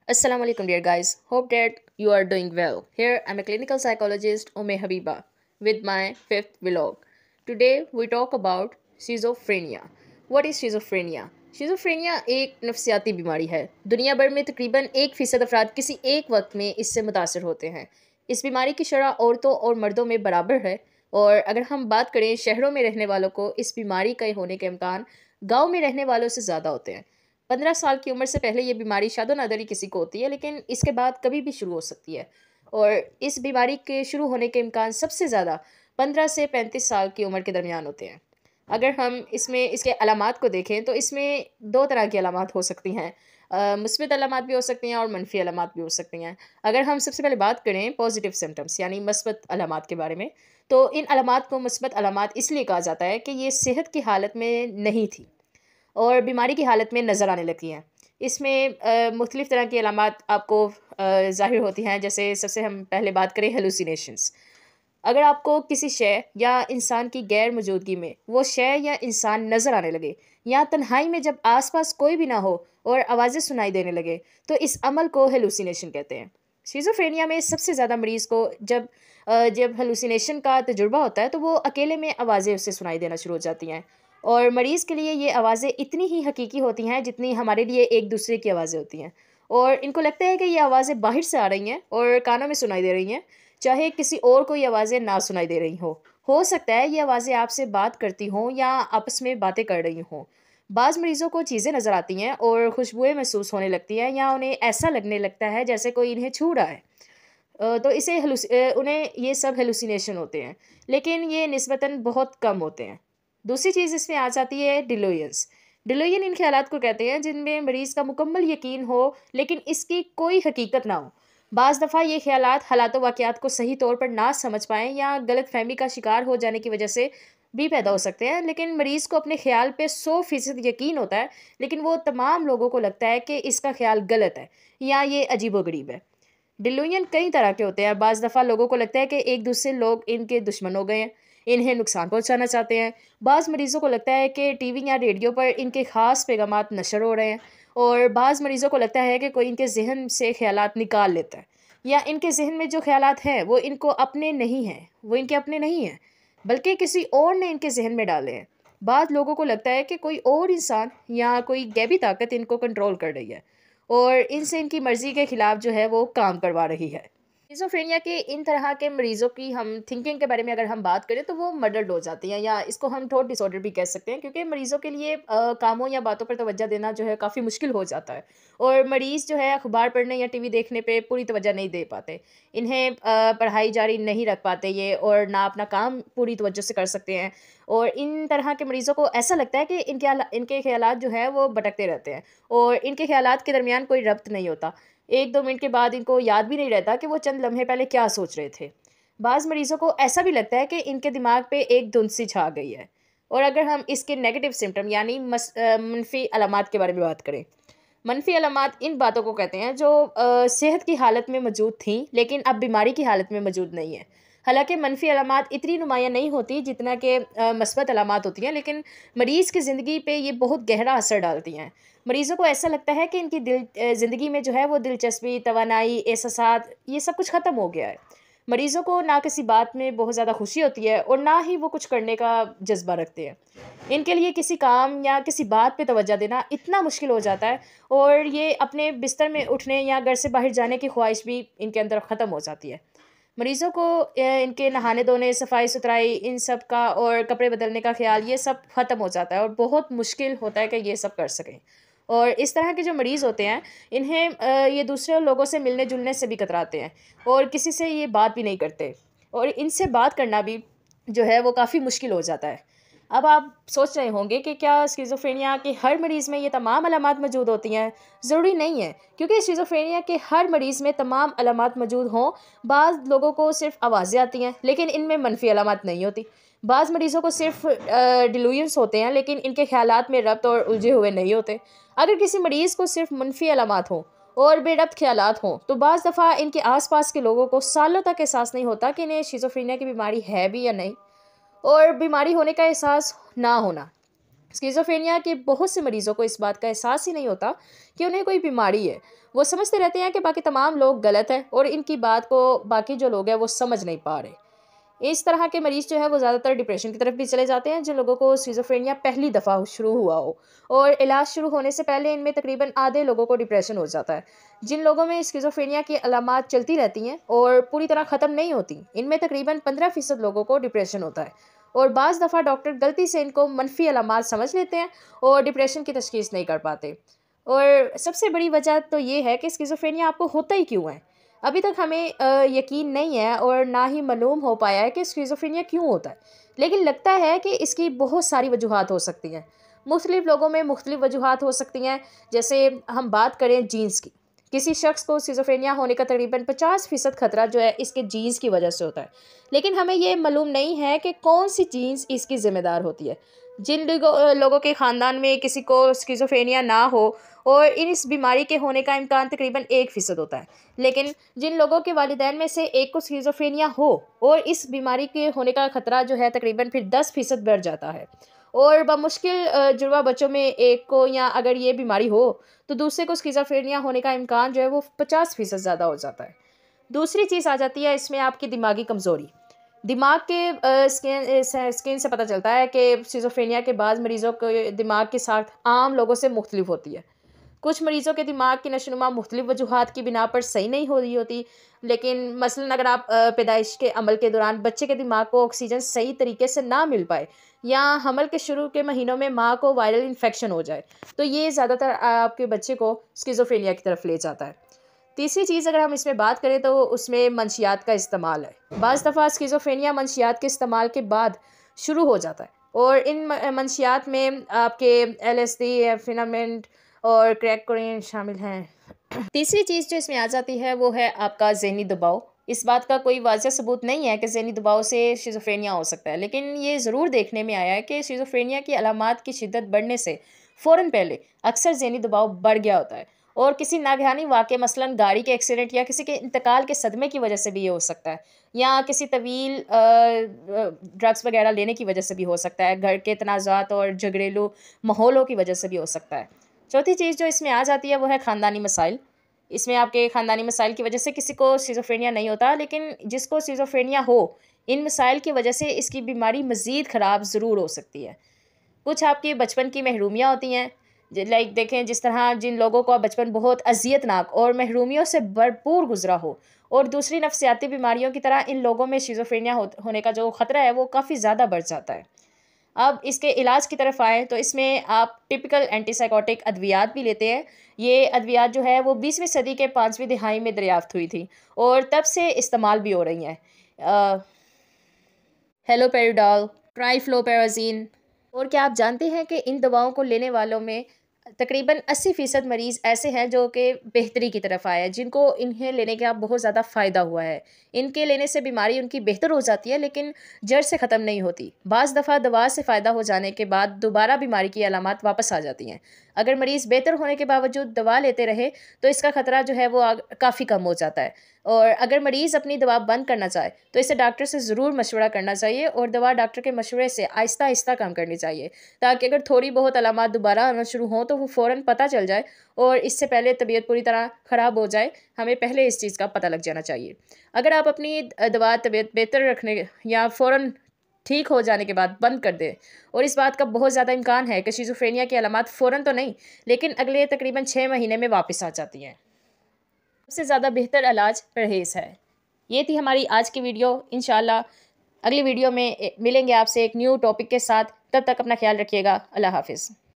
Assalamu alaikum, dear guys. Hope that you are doing well. Here I'm a clinical psychologist, Ume Habiba, with my fifth vlog. Today we talk about schizophrenia. What is schizophrenia? Schizophrenia एक नफ्सियाती बीमारी है। दुनिया भर में तकरीबन 1% अफराद किसी एक वक्त में इससे मुतासर होते हैं। इस बीमारी की शरह औरतों और मर्दों में बराबर है। और अगर हम बात करें शहरों में रहने वालों को इस बीमारी के होने के इम्कान गाँव में रहने वालों से ज़्यादा होते हैं। 15 साल की उम्र से पहले ये बीमारी शादो नादरी किसी को होती है, लेकिन इसके बाद कभी भी शुरू हो सकती है। और इस बीमारी के शुरू होने के इम्कान सबसे ज़्यादा 15 से 35 साल की उम्र के दरमियान होते हैं। अगर हम इसमें इसके अलामात को देखें तो इसमें दो तरह की अलामात हो सकती हैं। मुस्बित अलामात भी हो सकती हैं और मनफी अलामात भी हो सकती हैं। अगर हम सबसे पहले बात करें पॉजिटिव सिम्टम्स यानी मस्बत अलामात के बारे में, तो इन अलामात को मस्बत अलामात इसलिए कहा जाता है कि ये सेहत की हालत में नहीं थी और बीमारी की हालत में नज़र आने लगती हैं। इसमें मुख्तलिफ़ तरह की अलामात आपको ज़ाहिर होती हैं। जैसे सबसे हम पहले बात करें हेलुसिनेशंस। अगर आपको किसी शय या इंसान की गैर मौजूदगी में वो शय या इंसान नज़र आने लगे, या तन्हाई में जब आसपास कोई भी ना हो और आवाज़ें सुनाई देने लगे, तो इस अमल को हेलुसिनेशन कहते हैं। शिज़ोफ्रेनिया में सबसे ज़्यादा मरीज़ को जब हेलुसिनेशन का तजुर्बा होता है तो वो अकेले में आवाज़ें उससे सुनाई देना शुरू हो जाती हैं। और मरीज़ के लिए ये आवाज़ें इतनी ही हकीकी होती हैं जितनी हमारे लिए एक दूसरे की आवाज़ें होती हैं। और इनको लगता है कि ये आवाज़ें बाहर से आ रही हैं और कानों में सुनाई दे रही हैं, चाहे किसी और को ये आवाज़ें ना सुनाई दे रही हों। हो सकता है ये आवाज़ें आपसे बात करती हों या आपस में बातें कर रही हों। बाज़ मरीज़ों को चीज़ें नज़र आती हैं और खुशबुएँ महसूस होने लगती हैं, या उन्हें ऐसा लगने लगता है जैसे कोई इन्हें छू रहा है। तो उन्हें ये सब हेलुसिनेशन होते हैं, लेकिन ये निस्बतन बहुत कम होते हैं। दूसरी चीज़ इसमें आ जाती है डिलूयंस। डिलूयन इन ख़्यालात को कहते हैं जिनमें मरीज़ का मुकम्मल यकीन हो, लेकिन इसकी कोई हकीकत ना हो। बाज़ दफ़ा ये ख़्यालात हालात वाक़यात को सही तौर पर ना समझ पाएँ या गलतफ़हमी का शिकार हो जाने की वजह से भी पैदा हो सकते हैं। लेकिन मरीज़ को अपने ख़्याल पे 100% यकीन होता है, लेकिन वो तमाम लोगों को लगता है कि इसका ख़्याल गलत है या ये अजीबो-गरीब है। डिलूजन कई तरह के होते हैं। बाज़ दफ़ा लोगों को लगता है कि एक दूसरे लोग इनके दुश्मन हो गए हैं, इन्हें नुकसान पहुंचाना चाहते हैं। बाज़ मरीज़ों को लगता है कि टीवी या रेडियो पर इनके ख़ास पैगामात नशर हो रहे हैं। और बाज़ मरीज़ों को लगता है कि कोई इनके जहन से ख्यालात निकाल लेता है, या इनके जहन में जो ख्यालात हैं वो इनको अपने नहीं हैं, वो इनके अपने नहीं हैं, बल्कि किसी और ने इनके जहन में डाले हैं। बाद लोगों को लगता है कि कोई और इंसान या कोई गैबी ताकत इनको कंट्रोल कर रही है और इनसे इनकी मर्ज़ी के ख़िलाफ़ जो है वो काम करवा रही है। स्किज़ोफ्रेनिया के इन तरह के मरीज़ों की हम थिंकिंग के बारे में अगर हम बात करें तो वो मडल्ड हो जाती हैं, या इसको हम थॉट डिसऑर्डर भी कह सकते हैं, क्योंकि मरीज़ों के लिए कामों या बातों पर तवज्जो देना जो है काफ़ी मुश्किल हो जाता है। और मरीज़ जो है अखबार पढ़ने या टीवी देखने पे पूरी तवज्जो नहीं दे पाते। इन्हें पढ़ाई जारी नहीं रख पाते ये, और ना अपना काम पूरी तवज्जो से कर सकते हैं। और इन तरह के मरीज़ों को ऐसा लगता है कि इनके ख़यालात जो है वो भटकते रहते हैं और इनके ख़यालात के दरमियान कोई रब्त नहीं होता। 1-2 मिनट के बाद इनको याद भी नहीं रहता कि वो चंद लम्हे पहले क्या सोच रहे थे। बाज़ मरीज़ों को ऐसा भी लगता है कि इनके दिमाग पे एक धुंध सी छा गई है। और अगर हम इसके नेगेटिव सिम्पटम यानी मनफ़ी अलामात के बारे में बात करें। मनफ़ी अलामात इन बातों को कहते हैं जो सेहत की हालत में मौजूद थीं, लेकिन अब बीमारी की हालत में मौजूद नहीं है। हालाँकि मनफ़ी अलामात इतनी नुमायाँ नहीं होती जितना कि मस्बत अलामात होती हैं, लेकिन मरीज़ की ज़िंदगी पे ये बहुत गहरा असर डालती हैं। मरीज़ों को ऐसा लगता है कि इनकी ज़िंदगी में जो है वो दिलचस्पी, तवानाई, एहसासात ये सब कुछ ख़त्म हो गया है। मरीज़ों को ना किसी बात में बहुत ज़्यादा खुशी होती है और ना ही वो कुछ करने का जज़्बा रखते हैं। इनके लिए किसी काम या किसी बात पे तवज्जो देना इतना मुश्किल हो जाता है, और ये अपने बिस्तर में उठने या घर से बाहर जाने की ख्वाहिश भी इनके अंदर ख़त्म हो जाती है। मरीज़ों को इनके नहाने-धोने, सफाई-सुथराई इन सब का और कपड़े बदलने का ख़्याल ये सब ख़त्म हो जाता है, और बहुत मुश्किल होता है कि ये सब कर सकें। और इस तरह के जो मरीज़ होते हैं, इन्हें ये दूसरे लोगों से मिलने-जुलने से भी कतराते हैं और किसी से ये बात भी नहीं करते, और इनसे बात करना भी जो है वो काफ़ी मुश्किल हो जाता है। अब आप सोच रहे होंगे कि क्या स्किज़ोफ्रेनिया के हर मरीज़ में ये तमाम अलामात मौजूद होती हैं? ज़रूरी नहीं है, क्योंकि स्किज़ोफ्रेनिया के हर मरीज़ में तमाम अलामात मौजूद हों। बाज़ लोगों को सिर्फ़ आवाज़ें आती हैं, लेकिन इनमें मनफ़ी अलामात नहीं होती। बाज़ मरीज़ों को सिर्फ़ डिलूजन्स होते हैं, लेकिन इनके ख़्यालात में रब्त और उलझे हुए नहीं होते। अगर किसी मरीज़ को सिर्फ़ मनफ़ी अलामात हों और बेरब्त ख़्यालात हों, तो बाज़ दफ़ा इनके आस-पास के लोगों को सालों तक एहसास नहीं होता कि इन्हें स्किज़ोफ्रेनिया की बीमारी है भी या नहीं। और बीमारी होने का एहसास ना होना, स्किज़ोफ्रेनिया के बहुत से मरीज़ों को इस बात का एहसास ही नहीं होता कि उन्हें कोई बीमारी है। वो समझते रहते हैं कि बाकी तमाम लोग गलत हैं और इनकी बात को बाकी जो लोग हैं वो समझ नहीं पा रहे। इस तरह के मरीज़ जो है वो ज़्यादातर डिप्रेशन की तरफ भी चले जाते हैं, जिन लोगों को स्किज़ोफ्रेनिया पहली दफ़ा शुरू हुआ हो और इलाज शुरू होने से पहले इनमें तकरीबन आधे लोगों को डिप्रेशन हो जाता है। जिन लोगों में स्किज़ोफ्रेनिया की अलामात चलती रहती हैं और पूरी तरह ख़त्म नहीं होती, इनमें तकरीबन 15% लोगों को डिप्रेशन होता है और बाज़ दफ़ा डॉक्टर गलती से इनको मनफ़ी अलामात समझ लेते हैं और डिप्रेशन की तशख़ीस नहीं कर पाते। और सबसे बड़ी वजह तो ये है कि स्किज़ोफ्रेनिया आपको होता ही क्यों है? अभी तक हमें यकीन नहीं है और ना ही मालूम हो पाया है कि स्किज़ोफ्रेनिया क्यों होता है। लेकिन लगता है कि इसकी बहुत सारी वजूहात हो सकती हैं। मुख्तलिफ़ लोगों में मुख्तलिफ़ वजूहात हो सकती हैं। जैसे हम बात करें जीन्स की, किसी शख्स को स्किज़ोफ्रेनिया होने का तकरीबन 50% खतरा जो है इसके जीन्स की वजह से होता है। लेकिन हमें ये मालूम नहीं है कि कौन-सी जीन्स इसकी ज़िम्मेदार होती है। जिन लोगों के ख़ानदान में किसी को स्किज़ोफ्रेनिया ना हो और इस बीमारी के होने का इम्कान तकरीबन 1% होता है। लेकिन जिन लोगों के वालिदैन में से एक को स्किज़ोफ्रेनिया हो और इस बीमारी के होने का ख़तरा जो है तकरीबन फिर 10% बढ़ जाता है। और बमुश्किल जुड़वा बच्चों में एक को या अगर ये बीमारी हो तो दूसरे को स्किज़ोफ्रेनिया होने का इम्कान जो है वो 50% ज़्यादा हो जाता है। दूसरी चीज़ आ जाती है इसमें आपकी दिमागी कमज़ोरी। दिमाग के स्किन से पता चलता है कि स्किज़ोफ्रेनिया के बाद मरीज़ों के दिमाग की साख्त आम लोगों से मुख्तलिफ होती है। कुछ मरीज़ों के दिमाग की नशोनुमा मुख्तलिफ वजूहात की बिना पर सही नहीं हो रही होती। लेकिन मसलन अगर आप पैदाइश के अमल के दौरान बच्चे के दिमाग को ऑक्सीजन सही तरीके से ना मिल पाए या हमल के शुरू के महीनों में माँ को वायरल इन्फेक्शन हो जाए, तो ये ज़्यादातर आपके बच्चे को स्किज़ोफ्रेनिया की तरफ ले जाता है। तीसरी चीज़ अगर हम इसमें बात करें तो उसमें मंशियात का इस्तेमाल है। बाज़ दफ़ा स्किज़ोफ्रेनिया मंशियात के इस्तेमाल के बाद शुरू हो जाता है और इन मंशियात में आपके एलएसडी, एम्फेटामिन और क्रैक कोकेन शामिल हैं। तीसरी चीज़ जो इसमें आ जाती है वो है आपका ज़हनी दबाव। इस बात का कोई वाज़ह सबूत नहीं है कि ज़हनी दबाव से स्किज़ोफ्रेनिया हो सकता है, लेकिन ये ज़रूर देखने में आया है कि स्किज़ोफ्रेनिया की अलामात की शिद्दत बढ़ने से फ़ौरन पहले अक्सर ज़हनी दबाव बढ़ गया होता है और किसी नागहानी वाक़ये मसलन गाड़ी के एक्सीडेंट या किसी के इंतकाल के सदमे की वजह से भी ये हो सकता है या किसी तवील ड्रग्स वगैरह लेने की वजह से भी हो सकता है, घर के तनाज़ात और झगड़ेलू माहौलों की वजह से भी हो सकता है। चौथी चीज़ जो इसमें आ जाती है वो है ख़ानदानी मसाइल। इसमें आपके ख़ानदानी मसाइल की वजह से किसी को स्किज़ोफ्रेनिया नहीं होता, लेकिन जिसको स्किज़ोफ्रेनिया हो, इन मसाइल की वजह से इसकी बीमारी मज़ीद ख़राब ज़रूर हो सकती है। कुछ आपके बचपन की महरूमियाँ होती हैं, लाइक देखें जिस तरह जिन लोगों का बचपन बहुत अज़ियतनाक और महरूमियों से भरपूर गुजरा हो और दूसरी नफ्सियाती बीमारियों की तरह इन लोगों में स्किज़ोफ्रेनिया होने का जो ख़तरा है वो काफ़ी ज़्यादा बढ़ जाता है। अब इसके इलाज की तरफ आएँ तो इसमें आप टिपिकल एंटीसाइकोटिक अद्वियात भी लेते हैं। ये अद्वियात जो है वो 20वीं सदी के 5वीं दिहाई में दरियाफ़्त हुई थी और तब से इस्तेमाल भी हो रही हैं। हेलोपेरिडॉल, ट्राइफ्लोपेराज़ीन। और क्या आप जानते हैं कि इन दवाओं को लेने वालों में तकरीबन 80% मरीज़ ऐसे हैं जो कि बेहतरी की तरफ आए हैं, जिनको इन्हें लेने का बहुत ज़्यादा फ़ायदा हुआ है। इनके लेने से बीमारी उनकी बेहतर हो जाती है, लेकिन जड़ से ख़त्म नहीं होती। बाज़ दफ़ा दवा से फ़ायदा हो जाने के बाद दोबारा बीमारी की अलामात वापस आ जाती हैं। अगर मरीज़ बेहतर होने के बावजूद दवा लेते रहे तो इसका ख़तरा जो है वो काफ़ी कम हो जाता है। और अगर मरीज़ अपनी दवा बंद करना चाहे तो इसे डॉक्टर से ज़रूर मशवरा करना चाहिए और दवा डॉक्टर के मशवरे से आहिस्ता आहिस्ता कम करनी चाहिए, ताकि अगर थोड़ी बहुत अलामात दोबारा आना शुरू हों तो वो फ़ौरन पता चल जाए और इससे पहले तबीयत पूरी तरह ख़राब हो जाए, हमें पहले इस चीज़ का पता लग जाना चाहिए। अगर आप अपनी दवा तबीयत बेहतर रखने या फ़ौरन ठीक हो जाने के बाद बंद कर दें, और इस बात का बहुत ज़्यादा इम्कान है कि शिज़ोफ्रेनिया की अलामात फ़ौरन तो नहीं लेकिन अगले तकरीबन 6 महीने में वापस आ जाती हैं। सबसे ज़्यादा बेहतर इलाज परहेज़ है। ये थी हमारी आज की वीडियो। इंशाल्लाह अगली वीडियो में मिलेंगे आपसे एक न्यू टॉपिक के साथ। तब तक अपना ख्याल रखिएगा। अल्लाह हाफ़िज़।